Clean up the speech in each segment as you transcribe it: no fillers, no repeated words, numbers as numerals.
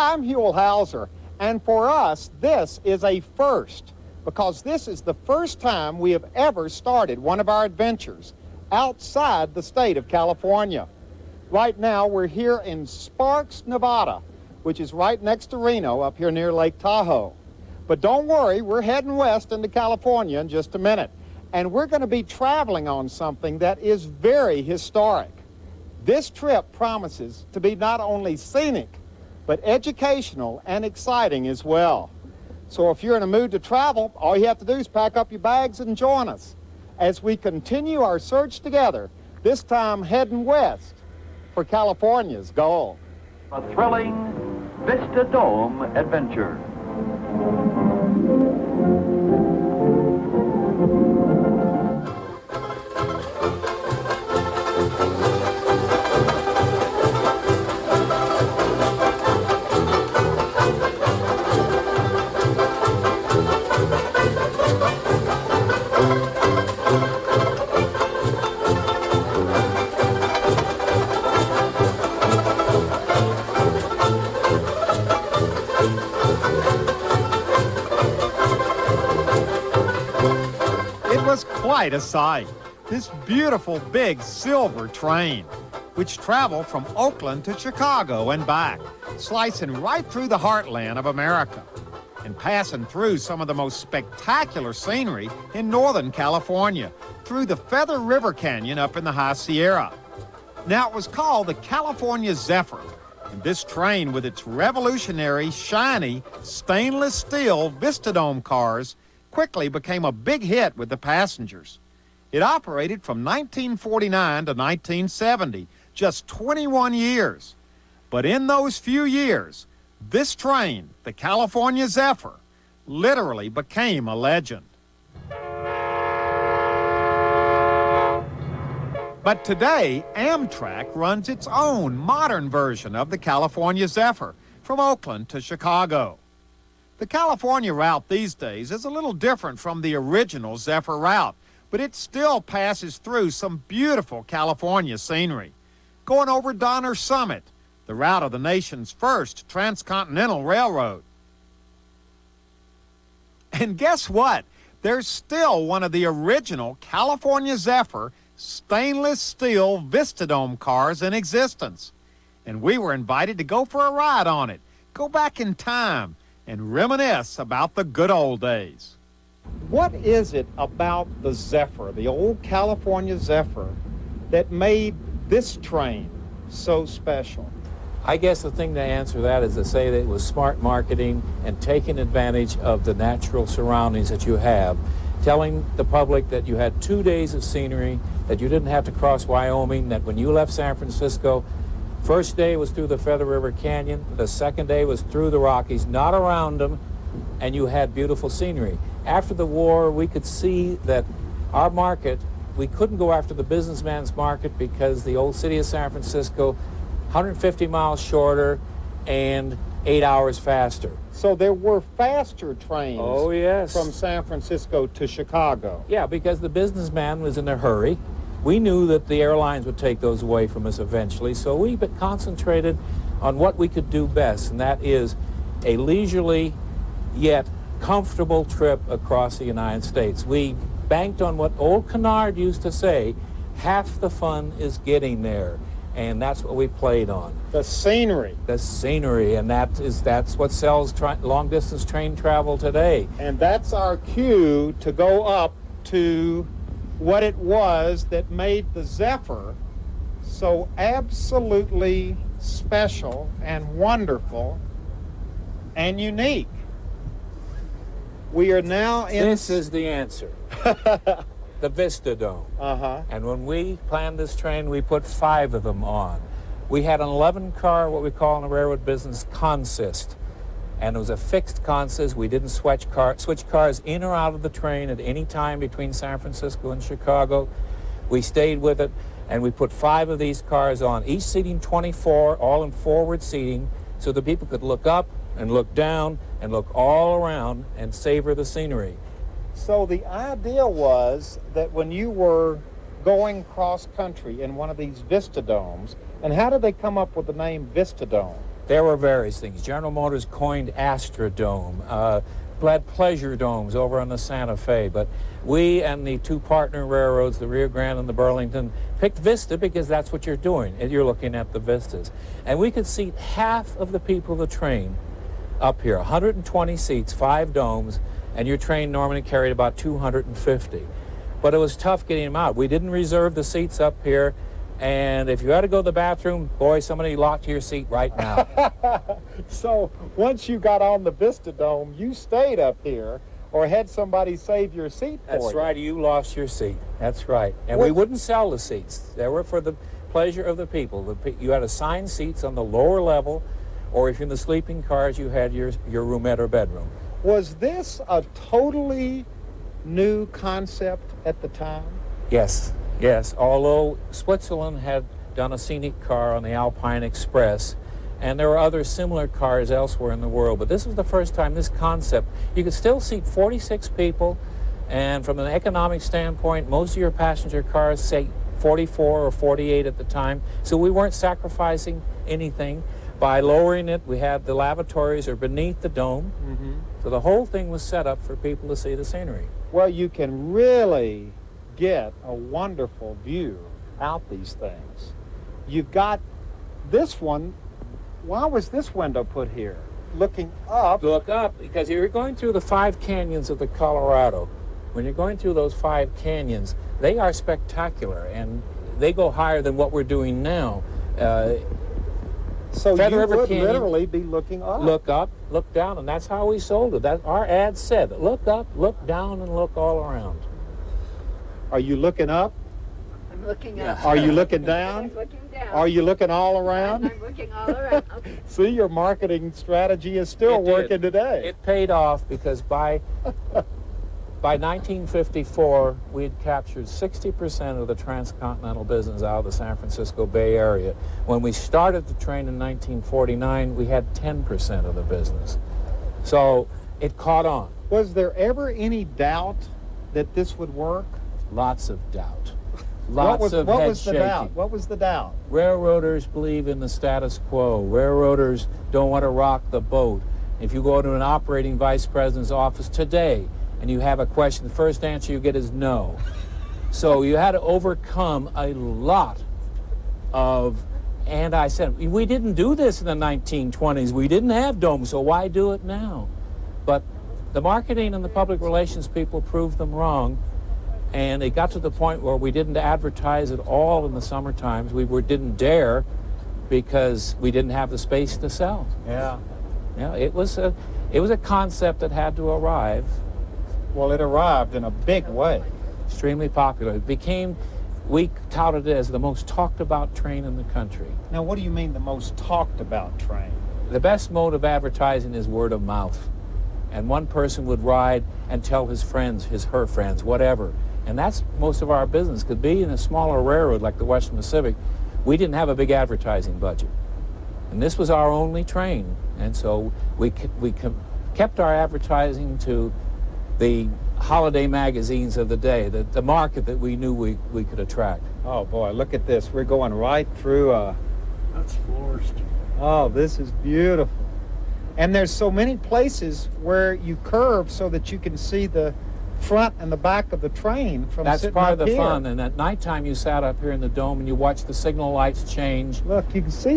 I'm Huell Howser, and for us, this is a first, because this is the first time we have ever started one of our adventures outside the state of California. Right now, we're here in Sparks, Nevada, which is right next to Reno, up here near Lake Tahoe. But don't worry, we're heading west into California in just a minute, and we're going to be traveling on something that is very historic. This trip promises to be not only scenic, but educational and exciting as well. So if you're in a mood to travel, all you have to do is pack up your bags and join us as we continue our search together, this time heading west for California's gold. A thrilling Vista Dome adventure. Quite a sight. This beautiful big silver train, which traveled from Oakland to Chicago and back, slicing right through the heartland of America and passing through some of the most spectacular scenery in Northern California, through the Feather River Canyon up in the High Sierra. Now, it was called the California Zephyr, and this train with its revolutionary, shiny, stainless steel Vistadome cars quickly became a big hit with the passengers. It operated from 1949 to 1970, just 21 years. But in those few years, this train, the California Zephyr, literally became a legend. But today, Amtrak runs its own modern version of the California Zephyr from Oakland to Chicago. The California route these days is a little different from the original Zephyr route, but it still passes through some beautiful California scenery, going over Donner Summit, the route of the nation's first transcontinental railroad. And guess what? There's still one of the original California Zephyr stainless steel Vistadome cars in existence. And we were invited to go for a ride on it, go back in time, and reminisce about the good old days. What is it about the Zephyr, the old California Zephyr, that made this train so special? I guess the thing to answer that is to say that it was smart marketing and taking advantage of the natural surroundings that you have, telling the public that you had 2 days of scenery, that you didn't have to cross Wyoming, that when you left San Francisco, first day was through the Feather River Canyon, the second day was through the Rockies, not around them, and you had beautiful scenery. After the war, we could see that our market, we couldn't go after the businessman's market because the old city of San Francisco, 150 miles shorter and 8 hours faster. So there were faster trains Oh, yes. from San Francisco to Chicago. Yeah, because the businessman was in a hurry. We knew that the airlines would take those away from us eventually, so we concentrated on what we could do best, and that is a leisurely yet comfortable trip across the United States. We banked on what old Kennard used to say, half the fun is getting there, and that's what we played on. The scenery. The scenery, and that's what sells long-distance train travel today. And that's our cue to go up to what it was that made the Zephyr so absolutely special and wonderful and unique. We are now in... This is the answer. The Vistadome. Uh-huh. And when we planned this train, we put 5 of them on. We had an 11-car, what we call in the railroad business, consist. And it was a fixed consist. We didn't switch cars in or out of the train at any time between San Francisco and Chicago. We stayed with it, and we put 5 of these cars on, each seating 24, all in forward seating, so the people could look up and look down and look all around and savor the scenery. So the idea was that when you were going cross-country in one of these Vistadomes, and how did they come up with the name Vistadome? There were various things. General Motors coined Astrodome, had pleasure domes over on the Santa Fe, but we and the two partner railroads, the Rio Grande and the Burlington, picked Vista because that's what you're doing. You're looking at the vistas. And we could seat half of the people of the train up here, 120 seats, 5 domes, and your train normally carried about 250. But it was tough getting them out. We didn't reserve the seats up here, and if you had to go to the bathroom, boy, somebody locked your seat right now. So once you got on the Vista Dome, you stayed up here or had somebody save your seat for you. That's right, you lost your seat. That's right. And we wouldn't sell the seats. They were for the pleasure of the people. You had assigned seats on the lower level, or if you're in the sleeping cars, you had your roomette or bedroom. Was this a totally new concept at the time? Yes, yes. Although Switzerland had done a scenic car on the Alpine Express, and there were other similar cars elsewhere in the world, but this was the first time this concept, you could still seat 46 people, and from an economic standpoint, most of your passenger cars say 44 or 48 at the time, so we weren't sacrificing anything. By lowering it, we had the lavatories are beneath the dome, so the whole thing was set up for people to see the scenery. Well, you can really get a wonderful view out these things. You've got this one. Why was this window put here? Looking up. Look up, because you're going through the 5 canyons of the Colorado. When you're going through those 5 canyons, they are spectacular, and they go higher than what we're doing now. So Feather you River would Canyon, literally be looking up. Look up, look down, and that's how we sold it. Our ad said, look up, look down, and look all around. Are you looking up? I'm looking up. Are you looking down? I'm looking down. Are you looking all around? I'm looking all around. See, your marketing strategy is still It did. working today. It paid off because by 1954, we had captured 60% of the transcontinental business out of the San Francisco Bay Area. When we started the train in 1949, we had 10% of the business. So it caught on. Was there ever any doubt that this would work? Lots of doubt. Lots of what head was the shaking. doubt? What was the doubt? Railroaders believe in the status quo. Railroaders don't want to rock the boat. If you go to an operating vice president's office today and you have a question, the first answer you get is no. So you had to overcome a lot of anti-sentiment. We didn't do this in the 1920s. We didn't have domes, so why do it now? But the marketing and the public relations people proved them wrong. And it got to the point where we didn't advertise at all in the summer times. We didn't dare because we didn't have the space to sell. Yeah. Yeah, it was a concept that had to arrive. Well, it arrived in a big way. Extremely popular. It became, we touted it as the most talked about train in the country. Now, what do you mean the most talked about train? The best mode of advertising is word of mouth. And one person would ride and tell his friends, her friends, whatever. And that's most of our business. Could be in a smaller railroad like the Western Pacific, we didn't have a big advertising budget. And this was our only train. And so we kept our advertising to the holiday magazines of the day, the market that we knew we could attract. Oh, boy, look at this. We're going right through That's forced. Oh, this is beautiful. And there's so many places where you curve so that you can see the front and the back of the train from That's sitting part up of the here. fun. And at nighttime, you sat up here in the dome and you watched the signal lights change. Look, you can see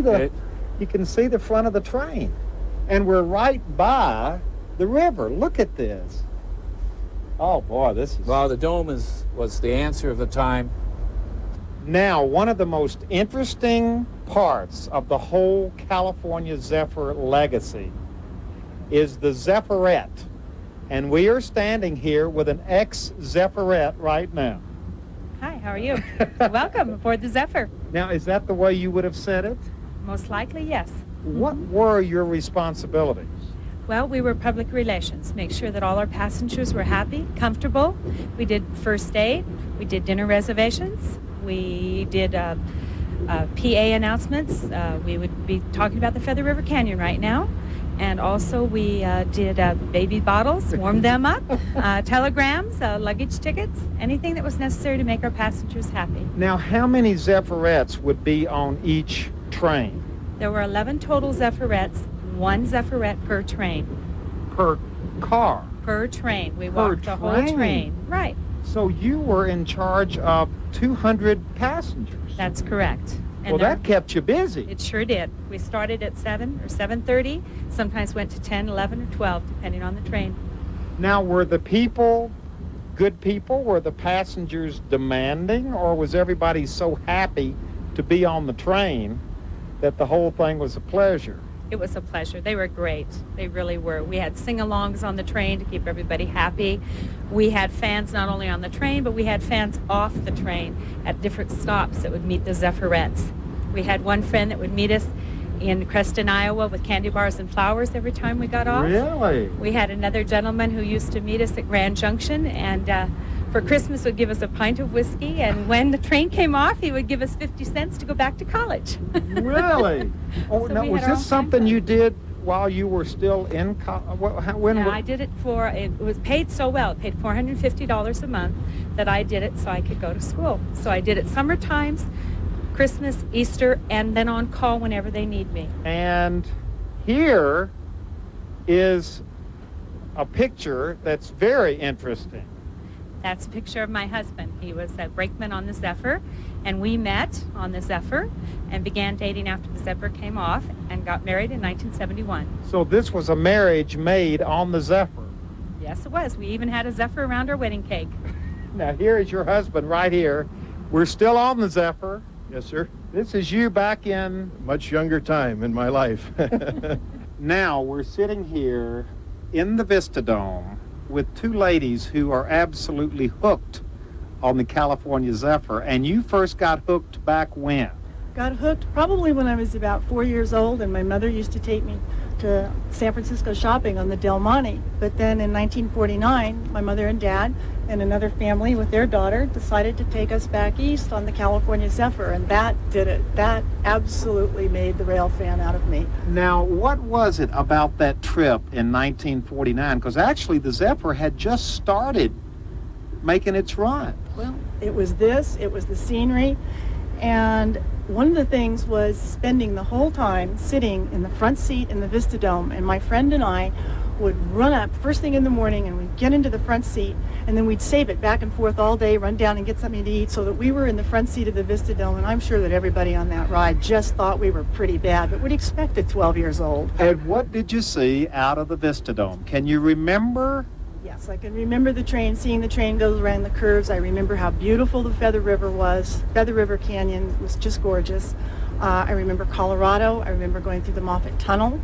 the front of the train. And we're right by the river. Look at this. Oh, boy, this is... Well, the dome was the answer of the time. Now, one of the most interesting parts of the whole California Zephyr legacy is the Zephyrette. And we are standing here with an ex-Zephyrette right now. Hi, how are you? Welcome aboard the Zephyr. Now, is that the way you would have said it? Most likely, yes. What were your responsibilities? Well, we were public relations. Make sure that all our passengers were happy, comfortable. We did first aid. We did dinner reservations. We did PA announcements. We would be talking about the Feather River Canyon right now. And also we did baby bottles, warmed them up, telegrams, luggage tickets, anything that was necessary to make our passengers happy. Now, how many Zephyrettes would be on each train? There were 11 total Zephyrettes, one Zephyrette per train. Per car. Per train. We Per walked the whole train. train. Right. So you were in charge of 200 passengers. That's correct. Well, that kept you busy. It sure did. We started at 7 or 7:30, sometimes went to 10, 11, or 12, depending on the train. Now, were the people good people? Were the passengers demanding? Or was everybody so happy to be on the train that the whole thing was a pleasure? It was a pleasure. They were great. They really were. We had sing-alongs on the train to keep everybody happy. We had fans not only on the train, but we had fans off the train at different stops that would meet the Zephyrettes. We had one friend that would meet us in Creston, Iowa with candy bars and flowers every time we got off. Really? We had another gentleman who used to meet us at Grand Junction and for Christmas would give us a pint of whiskey, and when the train came off, he would give us 50 cents to go back to college. Really? Oh, So now, we was had our this own something time. you did while you were still in college? Yeah, I did it it was paid so well, it paid $450 a month, that I did it so I could go to school. So I did it summer times, Christmas, Easter, and then on call whenever they need me. And here is a picture that's very interesting. That's a picture of my husband. He was a brakeman on the Zephyr, and we met on the Zephyr and began dating after the Zephyr came off and got married in 1971. So this was a marriage made on the Zephyr. Yes, it was. We even had a Zephyr around our wedding cake. Now here is your husband right here. We're still on the Zephyr. Yes, sir. This is you back in... Much younger time in my life. Now we're sitting here in the Vista Dome with two ladies who are absolutely hooked on the California Zephyr. And you first got hooked back when? Got hooked probably when I was about 4 years old, and my mother used to take me to San Francisco shopping on the Del Monte. But then in 1949, my mother and dad and another family with their daughter decided to take us back east on the California Zephyr, and that did it. That absolutely made the rail fan out of me. Now, what was it about that trip in 1949? Because actually the Zephyr had just started making its run. Well, it was the scenery, and one of the things was spending the whole time sitting in the front seat in the Vista Dome, and my friend and I would run up first thing in the morning and we'd get into the front seat, and then we'd save it back and forth all day, run down and get something to eat, so that we were in the front seat of the Vista Dome. And I'm sure that everybody on that ride just thought we were pretty bad, but we'd expect at 12 years old. And what did you see out of the Vista Dome? Can you remember? Yes, I can remember the train, seeing the train go around the curves. I remember how beautiful the Feather River was. Feather River Canyon was just gorgeous. I remember Colorado. I remember going through the Moffat Tunnel.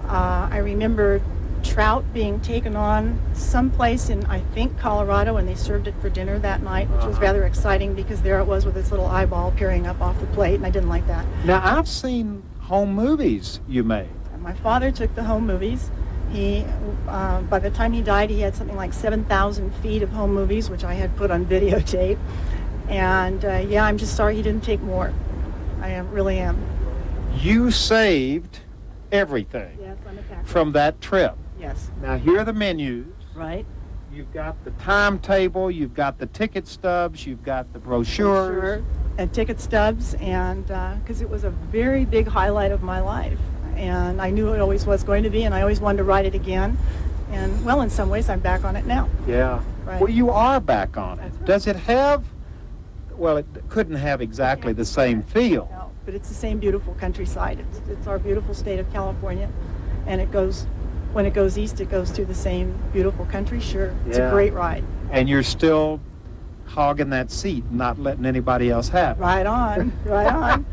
I remember trout being taken on someplace in, I think, Colorado, and they served it for dinner that night, which was rather exciting because there it was with its little eyeball peering up off the plate, and I didn't like that. Now, I've seen home movies you made. And my father took the home movies. He, by the time he died, he had something like 7,000 feet of home movies, which I had put on videotape. And yeah, I'm just sorry he didn't take more. Really am. You saved everything Yes, I'm a tax. from that trip. Yes. Now, here are the menus. Right. You've got the timetable, you've got the ticket stubs, you've got the brochures. Sure. And ticket stubs, and because it was a very big highlight of my life. And I knew it always was going to be, and I always wanted to ride it again. And, well, in some ways, I'm back on it now. Yeah. Right. Well, you are back on it. That's right. Does it have, well, it couldn't have exactly the same feel. No, but it's the same beautiful countryside. It's our beautiful state of California, and it goes, when it goes east, it goes through the same beautiful country. Sure, it's Yeah. a great ride. And you're still hogging that seat, not letting anybody else have it. Right on, right on.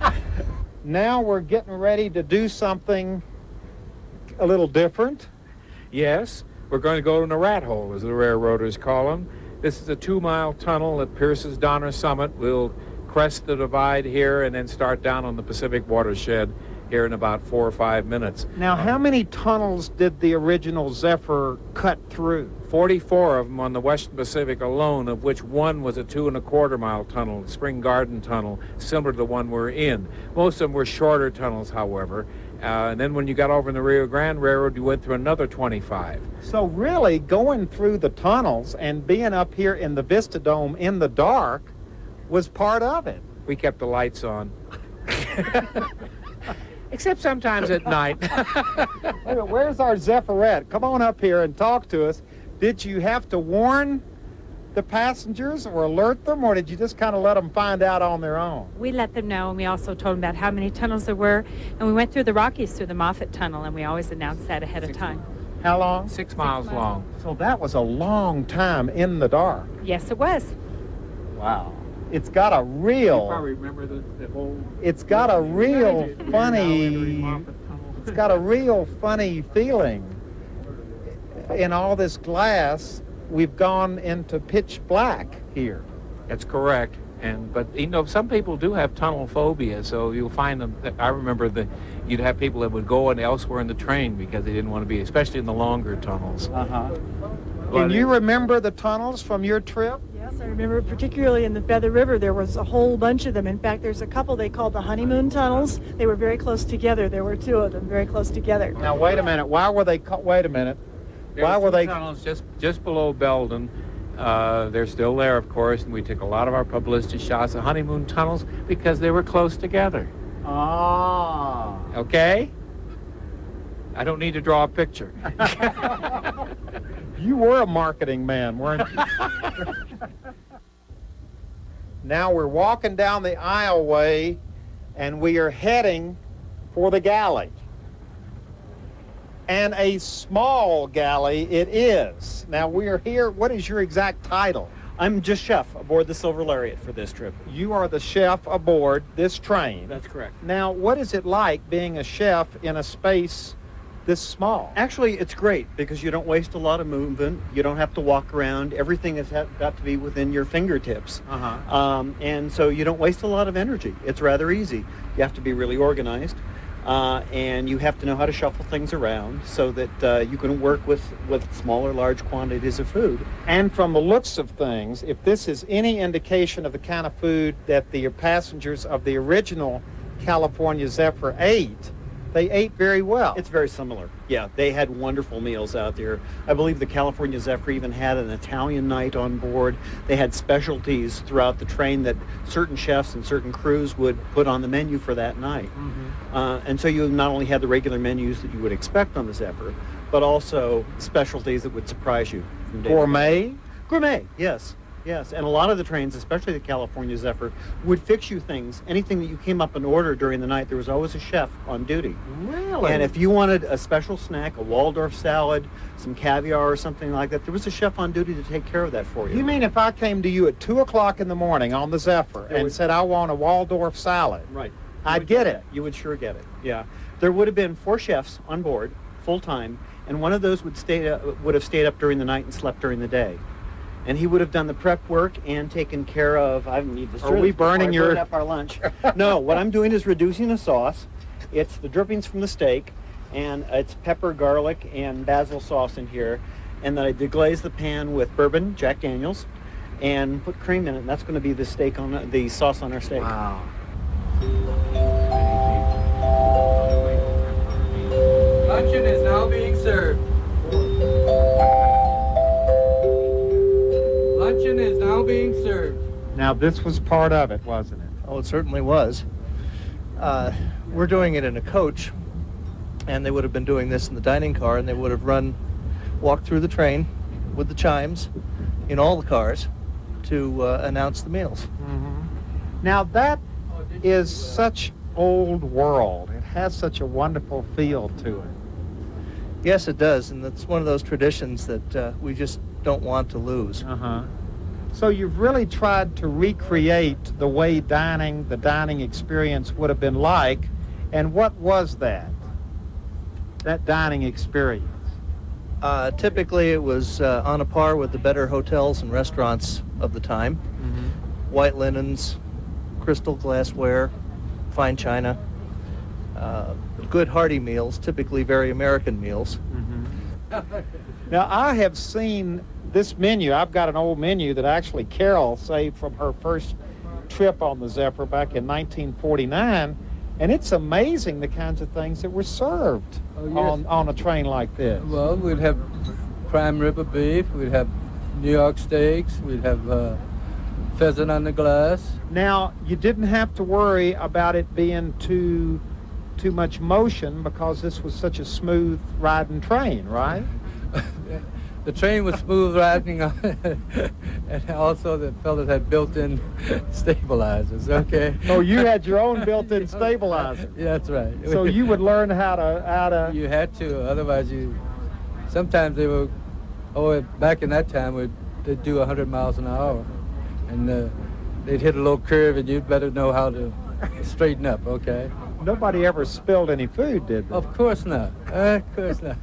Now we're getting ready to do something a little different. Yes, we're going to go in a rat hole, as the railroaders call them. This is a 2-mile tunnel that pierces Donner Summit. We'll crest the divide here and then start down on the Pacific watershed here in about 4 or 5 minutes. Now, how many tunnels did the original Zephyr cut through? 44 of them on the Western Pacific alone, of which one was a 2.25-mile tunnel, Spring Garden Tunnel, similar to the one we're in. Most of them were shorter tunnels, however. And then when you got over in the Rio Grande Railroad, you went through another 25. So really, going through the tunnels and being up here in the Vista Dome in the dark was part of it. We kept the lights on. Except sometimes at night. Wait a minute, where's our Zephyrette? Come on up here and talk to us. Did you have to warn the passengers or alert them, or did you just kind of let them find out on their own? We let them know, and we also told them about how many tunnels there were. And we went through the Rockies through the Moffett Tunnel, and we always announced that ahead of time. How long? 6 miles long. So that was a long time in the dark. Yes, it was. Wow. It's got a real... You probably remember the whole... It's got a real funny... It's got a real funny feeling. In all this glass, we've gone into pitch black here. That's correct. But you know, some people do have tunnel phobia, so you'll find them. I remember you'd have people that would go in elsewhere in the train because they didn't want to be, especially in the longer tunnels. Can you remember the tunnels from your trip? Yes, I remember particularly in the Feather River, there was a whole bunch of them. In fact, there's a couple they called the honeymoon tunnels. They were very close together. There were two of them very close together. Now, wait a minute. Why were they... Wait a minute. Why were they... tunnels just below Belden. They're still there, of course, and we took a lot of our publicity shots of honeymoon tunnels because they were close together. Ah. Okay? I don't need to draw a picture. You were a marketing man, weren't you? Now we're walking down the aisleway, and we are heading for the galley. And a small galley it is. Now we are here. What is your exact title? I'm just chef aboard the Silver Lariat for this trip. You are the chef aboard this train. That's correct. Now, what is it like being a chef in a space this small? Actually, it's great because you don't waste a lot of movement. You don't have to walk around. Everything has got to be within your fingertips. And so you don't waste a lot of energy. It's rather easy. You have to be really organized. And you have to know how to shuffle things around so that you can work with small or large quantities of food. And from the looks of things, if this is any indication of the kind of food that the passengers of the original California Zephyr ate, they ate very well. It's very similar. Yeah, they had wonderful meals out there. I believe the California Zephyr even had an Italian night on board. They had specialties throughout the train that certain chefs and certain crews would put on the menu for that night. And so you not only had the regular menus that you would expect on the Zephyr, but also specialties that would surprise you from day to day. Gourmet? Gourmet, yes. Yes, and a lot of the trains, especially the California Zephyr, would fix you things. Anything that you came up and ordered during the night, there was always a chef on duty. Really? And if you wanted a special snack, a Waldorf salad, some caviar or something like that, there was a chef on duty to take care of that for you. You mean if I came to you at 2 o'clock in the morning on the Zephyr and said I want a Waldorf salad, right, I'd get it? You would sure get it, yeah. There would have been 4 chefs on board, full-time, and one of those would have stayed up during the night and slept during the day. And he would have done the prep work and taken care of, I need to Are we burning your... up our lunch. No, what I'm doing is reducing the sauce. It's the drippings from the steak, and it's pepper, garlic, and basil sauce in here. And then I deglaze the pan with bourbon, Jack Daniels, and put cream in it, and that's going to be the steak on the sauce on our steak. Wow. Luncheon is now being served. Luncheon is now being served. Now this was part of it, wasn't it? Oh, it certainly was. We're doing it in a coach, and they would have been doing this in the dining car, and they would have walked through the train with the chimes in all the cars to announce the meals. Now that is such old world. It has such a wonderful feel to it. Yes, it does, and that's one of those traditions that we just don't want to lose. So you've really tried to recreate the way the dining experience would have been like, and what was that dining experience? Typically, it was on a par with the better hotels and restaurants of the time. White linens, crystal glassware, fine china, good hearty meals, typically very American meals. Now, I have seen this menu. I've got an old menu that actually Carol saved from her first trip on the Zephyr back in 1949, and it's amazing the kinds of things that were served on a train like this. Well, we'd have prime rib of beef, we'd have New York steaks, we'd have pheasant on the glass. Now, you didn't have to worry about it being too too much motion because this was such a smooth riding train, right? The train was smooth riding, and also the fellas had built-in stabilizers. Okay. Oh, you had your own built-in stabilizer. Yeah, that's right. So you would learn how to. You had to, otherwise you. Sometimes they were. Oh, back in that time, they'd do 100 miles an hour, and they'd hit a little curve, and you'd better know how to straighten up. Okay. Nobody ever spilled any food, did they? Of course not. Of course not.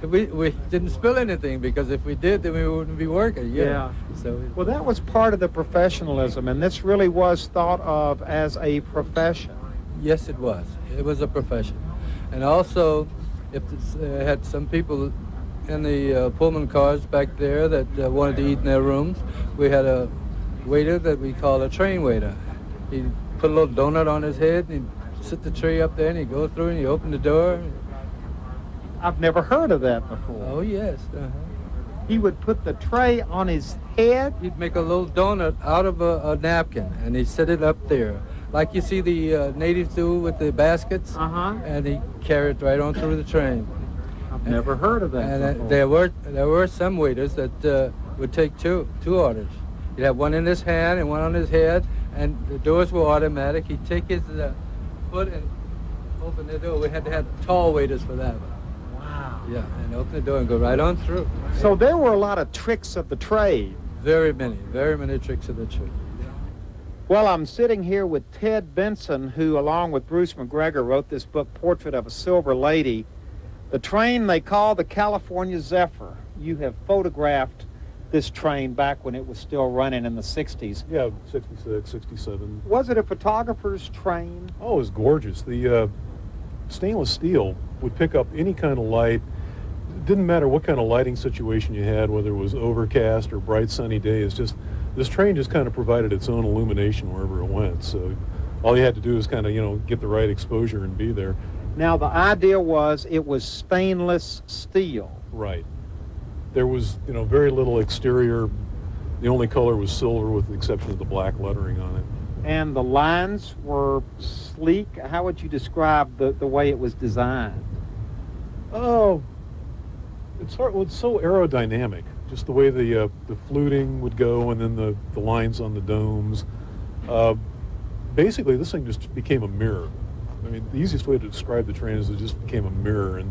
We didn't spill anything, because if we did, then we wouldn't be working. Yeah. So. Well, that was part of the professionalism, and this really was thought of as a profession. Yes, it was. It was a profession, and also, if had some people in the Pullman cars back there that wanted to eat in their rooms, we had a waiter that we call a train waiter. He'd put a little donut on his head, and he'd sit the tray up there, and he'd go through, and he'd open the door. I've never heard of that before. Oh, yes. He would put the tray on his head? He'd make a little donut out of a napkin, and he'd set it up there, like you see the natives do with the baskets, and he'd carry it right on through the train. I've never heard of that And before. there were some waiters that would take two orders. He'd have one in his hand and one on his head, and the doors were automatic. He'd take his foot and open the door. We had to have tall waiters for that. Wow. Yeah, and open the door and go right on through. So there were a lot of tricks of the trade. Very many tricks of the trade. Well, I'm sitting here with Ted Benson, who, along with Bruce McGregor, wrote this book, Portrait of a Silver Lady. The train they call the California Zephyr. You have photographed this train back when it was still running in the 60s. Yeah, 66, 67. Was it a photographer's train? Oh, it was gorgeous. The stainless steel would pick up any kind of light. It didn't matter what kind of lighting situation you had, whether it was overcast or bright sunny days. Just this train just kind of provided its own illumination wherever it went. So all you had to do is kind of, get the right exposure and be there. Now, the idea was it was stainless steel. Right. There was, very little exterior. The only color was silver, with the exception of the black lettering on it. And the lines were sleek. How would you describe the way it was designed? Oh, it's so aerodynamic. Just the way the fluting would go, and then the lines on the domes. Basically, this thing just became a mirror. I mean, the easiest way to describe the train is it just became a mirror and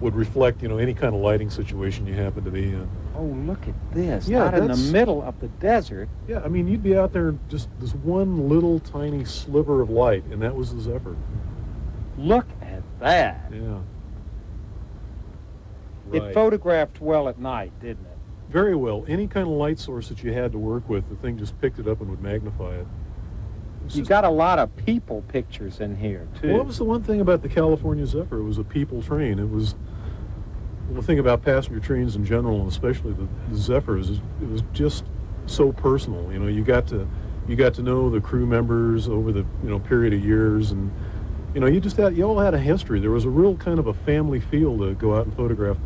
would reflect, any kind of lighting situation you happen to be in. Oh, look at this. Yeah, out in the middle of the desert. Yeah, I mean, you'd be out there, just this one little tiny sliver of light, and that was the Zephyr. Look at that. Yeah. It Right. photographed well at night, didn't it? Very well. Any kind of light source that you had to work with, the thing just picked it up and would magnify it. You got a lot of people pictures in here, too. Well, that was the one thing about the California Zephyr. It was a people train. It was, the thing about passenger trains in general, and especially the Zephyrs, is it was just so personal. You got to know the crew members over the period of years, and you all had a history. There was a real kind of a family feel to go out and photograph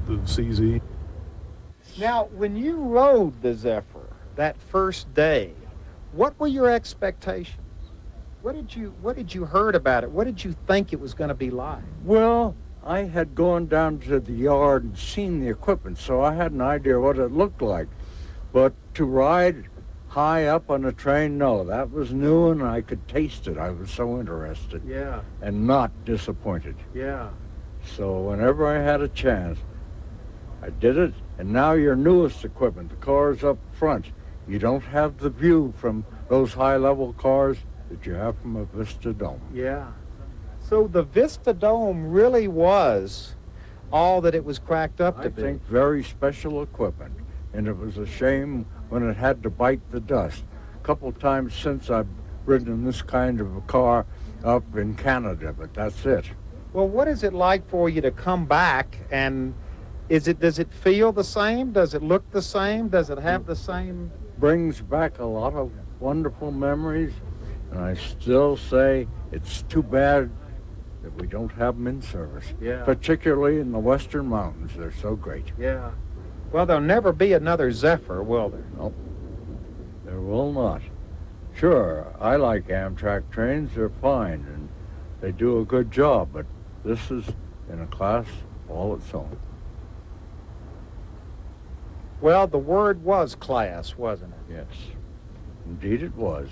the CZ. Now, when you rode the Zephyr that first day, what were your expectations? What did you heard about it? What did you think it was going to be like? Well, I had gone down to the yard and seen the equipment, so I had an idea what it looked like. But to ride high up on a train, no, that was new, and I could taste it. I was so interested. Yeah. And not disappointed. Yeah. So whenever I had a chance, I did it. And now your newest equipment, the cars up front, you don't have the view from those high-level cars that you have from a Vista Dome. Yeah. So the Vista Dome really was all that it was cracked up to be. I think very special equipment, and it was a shame when it had to bite the dust. A couple times since I've ridden in this kind of a car up in Canada, but that's it. Well, what is it like for you to come back, and does it feel the same? Does it look the same? Does it have the same? Brings back a lot of wonderful memories, and I still say it's too bad that we don't have them in service. Yeah. Particularly in the western mountains. They're so great. Yeah. Well, there'll never be another Zephyr, will there? Nope. There will not. Sure, I like Amtrak trains. They're fine, and They do a good job, but this is in a class all its own. Well, the word was class, wasn't it? Yes, indeed it was.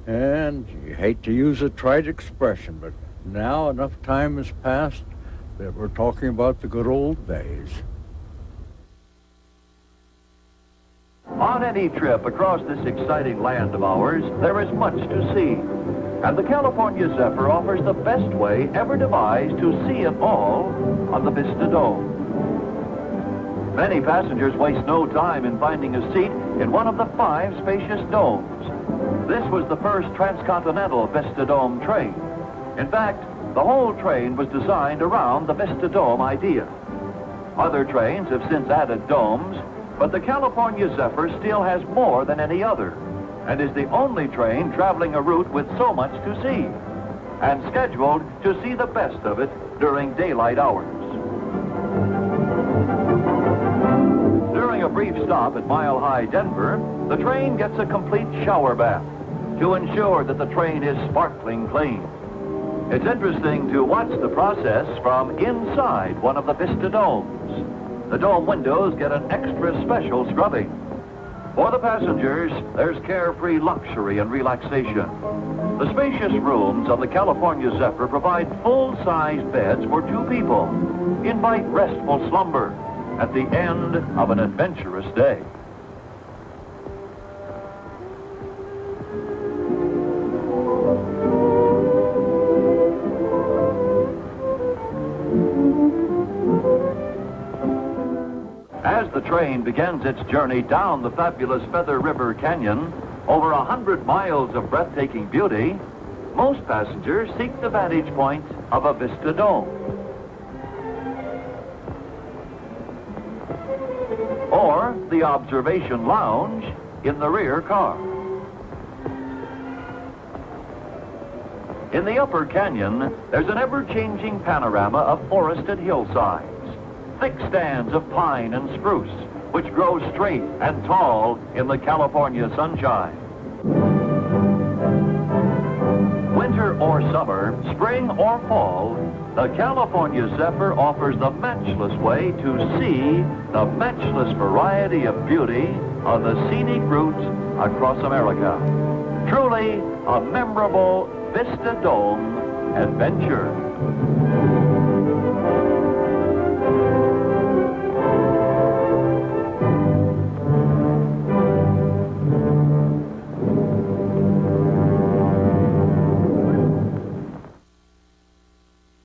And you hate to use a trite expression, but now enough time has passed that we're talking about the good old days. On any trip across this exciting land of ours, there is much to see. And the California Zephyr offers the best way ever devised to see it all on the Vista Dome. Many passengers waste no time in finding a seat in one of the 5 spacious domes. This was the first transcontinental Vista Dome train. In fact, the whole train was designed around the Vista Dome idea. Other trains have since added domes, but the California Zephyr still has more than any other, and is the only train traveling a route with so much to see, and scheduled to see the best of it during daylight hours. During a brief stop at Mile High, Denver, the train gets a complete shower bath to ensure that the train is sparkling clean. It's interesting to watch the process from inside one of the Vista Domes. The dome windows get an extra special scrubbing. For the passengers, there's carefree luxury and relaxation. The spacious rooms of the California Zephyr provide full-size beds for 2 people. Invite restful slumber at the end of an adventurous day. As the train begins its journey down the fabulous Feather River Canyon, over 100 miles of breathtaking beauty, most passengers seek the vantage point of a Vista Dome. Or the observation lounge in the rear car. In the upper canyon, there's an ever-changing panorama of forested hillsides, thick stands of pine and spruce, which grow straight and tall in the California sunshine. Winter or summer, spring or fall, the California Zephyr offers the matchless way to see the matchless variety of beauty on the scenic route across America. Truly a memorable Vista Dome adventure.